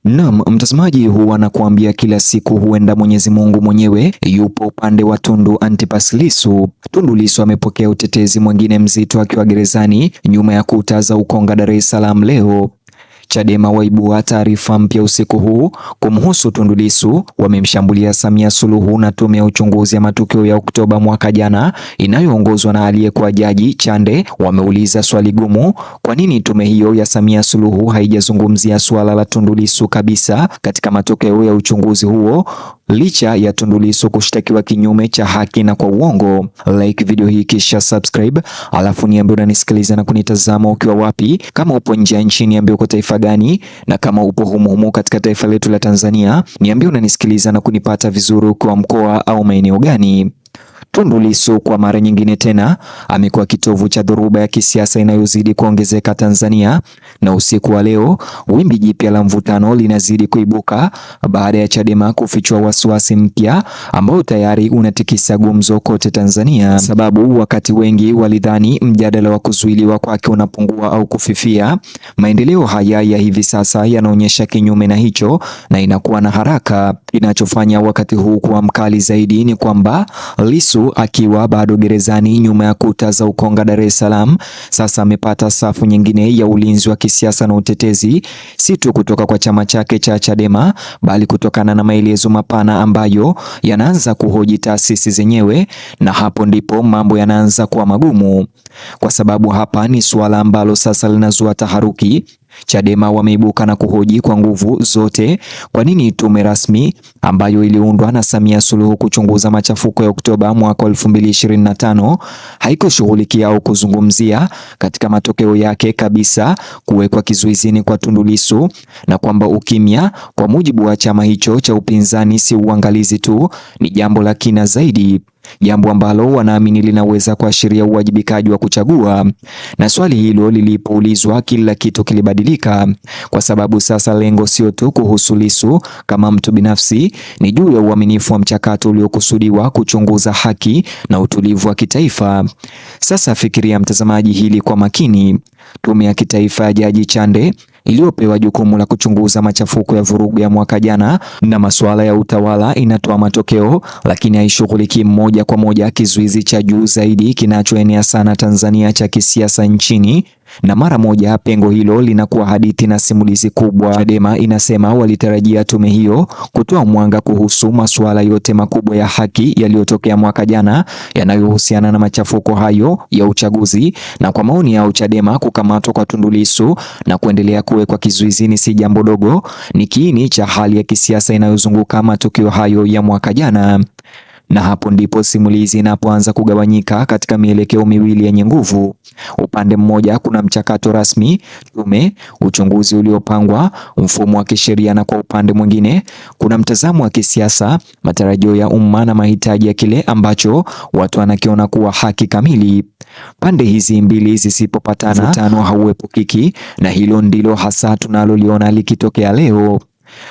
Naam, mtazamaji, huwa nakuambia kila siku, huenda Mwenyezi Mungu mwenyewe yupo upande wa Tundu Antipas Lissu. Tundu Lissu amepokea utetezi mwingine mzito akiwa gerezani nyuma ya kuta za Ukonga, Dar es Salaam leo. Chadema waibua taarifa mpya usiku huu kumhusu Tundu Lissu. Wamemshambulia Samia Suluhu na tume ya uchunguzi ya matukio ya Oktoba mwaka jana inayoongozwa na aliyekuwa Jaji Chande. Wameuliza swali gumu: kwa nini tume hiyo ya Samia Suluhu haijazungumzia suala la Tundu Lissu kabisa katika matokeo ya uchunguzi huo, licha ya Tundu Lissu kushtakiwa kinyume cha haki na kwa uongo? Like video hii kisha subscribe, alafu niambie unanisikiliza na kunitazama ukiwa wapi. Kama upo nje ya nchi niambie uko taifa gani, na kama upo humu katika taifa letu la Tanzania niambie unanisikiliza na kunipata vizuri ukiwa mkoa au maeneo gani. Tundu Lissu kwa mara nyingine tena amekuwa kitovu cha dhoruba ya kisiasa inayozidi kuongezeka Tanzania, na usiku wa leo wimbi jipya la mvutano linazidi kuibuka baada ya Chadema kufichua wasiwasi mpya ambao tayari unatikisa gumzo kote Tanzania. Sababu wakati wengi walidhani mjadala wa kuzuiliwa kwake unapungua au kufifia, maendeleo haya ya hivi sasa yanaonyesha kinyume na hicho, na inakuwa na haraka. Kinachofanya wakati huu kuwa mkali zaidi ni kwamba Lissu akiwa bado gerezani nyuma ya kuta za Ukonga, Dar es Salaam, sasa amepata safu nyingine ya ulinzi wa kisiasa na utetezi, si tu kutoka kwa chama chake cha Chadema, bali kutokana na maelezo mapana ambayo yanaanza kuhoji taasisi zenyewe. Na hapo ndipo mambo yanaanza kuwa magumu, kwa sababu hapa ni suala ambalo sasa linazua taharuki. Chadema wameibuka na kuhoji kwa nguvu zote kwa nini tume rasmi ambayo iliundwa na Samia Suluhu kuchunguza machafuko ya Oktoba mwaka 2025 haikushughulikia au kuzungumzia katika matokeo yake kabisa kuwekwa kizuizini kwa Tundu Lissu, na kwamba ukimya kwa mujibu wa chama hicho cha upinzani si uangalizi tu, ni jambo la kina zaidi, jambo ambalo wanaamini linaweza kuashiria uwajibikaji wa kuchagua. Na swali hilo lilipoulizwa, kila kitu kilibadilika, kwa sababu sasa lengo sio tu kuhusu Lissu kama mtu binafsi, ni juu ya uaminifu wa mchakato uliokusudiwa kuchunguza haki na utulivu wa kitaifa. Sasa fikiria mtazamaji hili kwa makini. Tume ya Kitaifa ya Jaji Chande iliyopewa jukumu la kuchunguza machafuko ya vurugu ya mwaka jana na masuala ya utawala inatoa matokeo, lakini haishughulikii moja kwa moja kizuizi cha juu zaidi kinachoenea sana Tanzania cha kisiasa nchini, na mara moja pengo hilo linakuwa hadithi na simulizi kubwa. Chadema inasema walitarajia tume hiyo kutoa mwanga kuhusu masuala yote makubwa ya haki yaliyotokea mwaka jana yanayohusiana na machafuko hayo ya uchaguzi, na kwa maoni yao Chadema kukamatwa kwa Tundu Lissu na kuendelea kuwekwa kizuizini si jambo dogo, ni kiini cha hali ya kisiasa inayozunguka matukio hayo ya mwaka jana. Na hapo ndipo simulizi inapoanza kugawanyika katika mielekeo miwili yenye nguvu. Upande mmoja kuna mchakato rasmi, tume, uchunguzi uliopangwa, mfumo wa kisheria, na kwa upande mwingine kuna mtazamo wa kisiasa, matarajio ya umma na mahitaji ya kile ambacho watu wanakiona kuwa haki kamili. Pande hizi mbili zisipopatana, mvutano hauepukiki, na hilo ndilo hasa tunaloliona likitokea leo.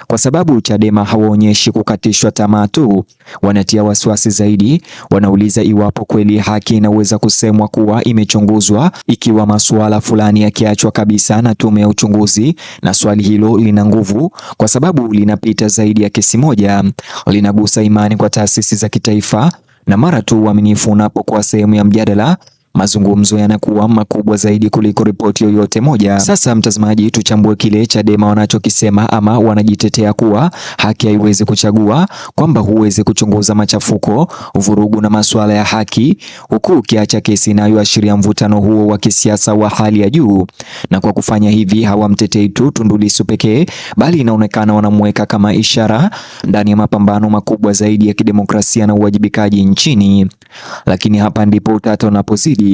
Kwa sababu Chadema hawaonyeshi kukatishwa tamaa tu, wanatia wasiwasi zaidi. Wanauliza iwapo kweli haki inaweza kusemwa kuwa imechunguzwa ikiwa masuala fulani yakiachwa kabisa na tume ya uchunguzi. Na swali hilo lina nguvu kwa sababu linapita zaidi ya kesi moja, linagusa imani kwa taasisi za kitaifa, na mara tu uaminifu unapokuwa sehemu ya mjadala, mazungumzo yanakuwa makubwa zaidi kuliko ripoti yoyote moja. Sasa mtazamaji, tuchambue kile Chadema wanachokisema, ama wanajitetea kuwa haki haiwezi kuchagua, kwamba huwezi kuchunguza machafuko, vurugu na masuala ya haki huku ukiacha kesi inayoashiria mvutano huo wa kisiasa wa hali ya juu. Na kwa kufanya hivi hawamtetei tu Tundu Lissu pekee, bali inaonekana wanamweka kama ishara ndani ya mapambano makubwa zaidi ya kidemokrasia na uwajibikaji nchini. Lakini hapa ndipo utata unapozidi,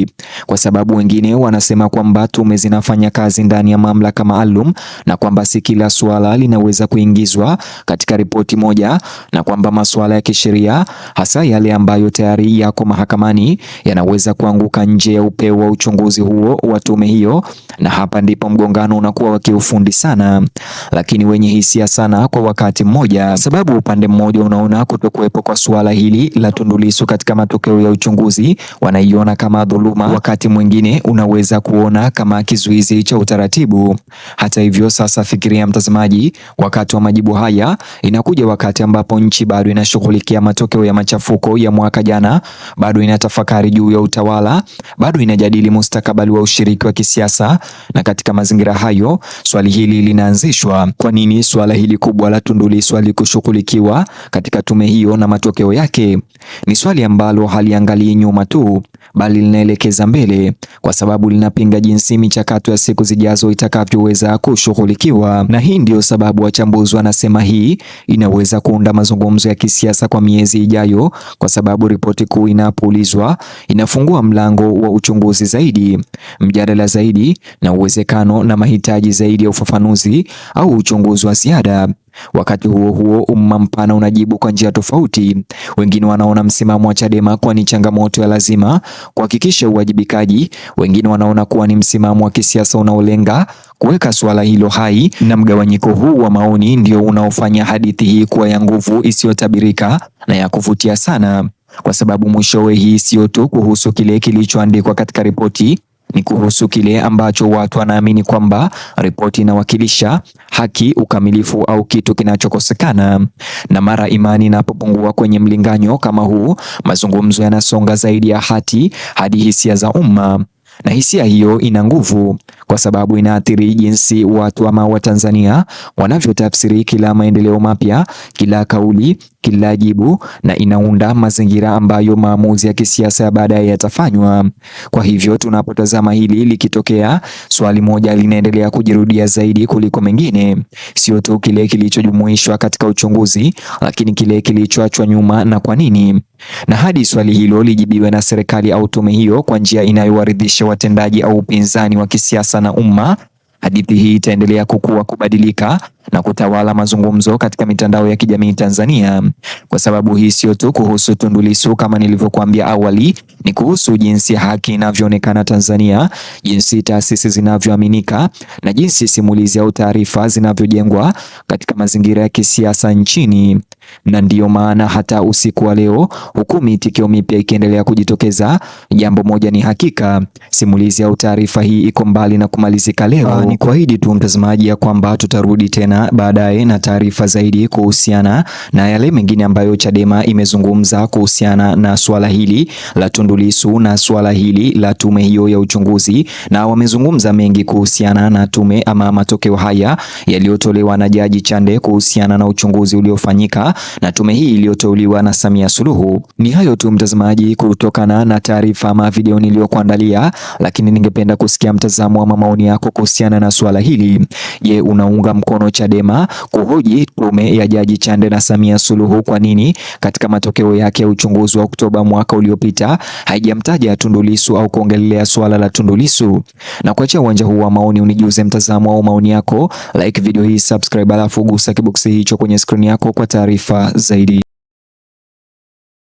kwa sababu wengine wanasema kwamba tume zinafanya kazi ndani ya mamlaka maalum, na kwamba si kila suala linaweza kuingizwa katika ripoti moja, na kwamba masuala ya kisheria, hasa yale ambayo tayari yako mahakamani, yanaweza kuanguka nje ya upeo wa uchunguzi huo wa tume hiyo. Na hapa ndipo mgongano unakuwa wa kiufundi sana, lakini wenye hisia sana kwa wakati mmoja, sababu upande mmoja unaona kutokuwepo kwa suala hili la Tundu Lissu katika matokeo ya uchunguzi wanaiona kama dhuluma, wakati mwingine unaweza kuona kama kizuizi cha utaratibu. Hata hivyo, sasa fikiria mtazamaji, wakati wa majibu haya inakuja wakati ambapo nchi bado inashughulikia matokeo ya machafuko ya mwaka jana, bado inatafakari juu ya utawala, bado inajadili mustakabali wa ushiriki wa kisiasa. Na katika mazingira hayo, swali hili linaanzishwa: kwa nini swala hili kubwa la Tundu Lissu halikushughulikiwa katika tume hiyo na matokeo yake? Ni swali ambalo haliangalii nyuma tu, bali linaelekeza mbele, kwa sababu linapinga jinsi michakato ya siku zijazo itakavyoweza kushughulikiwa. Na hii ndio sababu wachambuzi wanasema hii inaweza kuunda mazungumzo ya kisiasa kwa miezi ijayo, kwa sababu ripoti kuu inapoulizwa inafungua mlango wa uchunguzi zaidi, mjadala zaidi, na uwezekano na mahitaji zaidi ya ufafanuzi au uchunguzi wa ziada. Wakati huo huo, umma mpana unajibu kwa njia tofauti. Wengine wanaona msimamo wa Chadema kuwa ni changamoto ya lazima kuhakikisha uwajibikaji, wengine wanaona kuwa ni msimamo wa kisiasa unaolenga kuweka suala hilo hai, na mgawanyiko huu wa maoni ndio unaofanya hadithi hii kuwa ya nguvu isiyotabirika na ya kuvutia sana, kwa sababu mwishowe hii sio tu kuhusu kile kilichoandikwa katika ripoti, ni kuhusu kile ambacho watu wanaamini kwamba ripoti inawakilisha: haki, ukamilifu au kitu kinachokosekana. Na mara imani inapopungua kwenye mlinganyo kama huu, mazungumzo yanasonga zaidi ya hati hadi hisia za umma. Na hisia hiyo ina nguvu kwa sababu inaathiri jinsi watu ama Watanzania wanavyotafsiri kila maendeleo mapya, kila kauli, kila jibu, na inaunda mazingira ambayo maamuzi ya kisiasa ya baadaye yatafanywa. Kwa hivyo tunapotazama hili likitokea, swali moja linaendelea kujirudia zaidi kuliko mengine: sio tu kile kilichojumuishwa katika uchunguzi, lakini kile kilichoachwa nyuma, na kwa nini? Na hadi swali hilo lijibiwe na serikali au tume hiyo kwa njia inayowaridhisha watendaji au upinzani wa kisiasa na umma, hadithi hii itaendelea kukua, kubadilika na kutawala mazungumzo katika mitandao ya kijamii Tanzania. Kwa sababu hii sio tu kuhusu Tundu Lissu, kama nilivyokuambia awali, ni kuhusu jinsi haki inavyoonekana Tanzania, jinsi taasisi zinavyoaminika, na jinsi simulizi au taarifa zinavyojengwa katika mazingira ya kisiasa nchini. Na ndiyo maana hata usiku wa leo, huku mitikio mipya ikiendelea kujitokeza, jambo moja ni hakika: simulizi au taarifa hii iko mbali na kumalizika leo. Ni kuahidi tu mtazamaji ya kwamba tutarudi tena baadaye na taarifa zaidi kuhusiana na yale mengine ambayo Chadema imezungumza kuhusiana na swala hili la Tundu Lissu na swala hili la tume hiyo ya uchunguzi, na wamezungumza mengi kuhusiana na tume ama matokeo haya yaliyotolewa na Jaji Chande kuhusiana na uchunguzi uliofanyika na tume hii iliyoteuliwa na Samia Suluhu. Ni hayo tu mtazamaji, kutokana na taarifa ama video niliyokuandalia, lakini ningependa kusikia mtazamo wa maoni yako kuhusiana na swala hili. Je, unaunga mkono Chadema kuhoji tume ya Jaji Chande na Samia Suluhu kwa nini katika matokeo yake ya uchunguzi wa Oktoba mwaka uliopita haijamtaja Tundu Lissu au kuongelea swala la Tundu Lissu? Na kuachia uwanja huu wa maoni, unijuze mtazamo au maoni yako, like video hii, subscribe, alafu gusa kiboksi hicho kwenye screen yako kwa taarifa zaidi.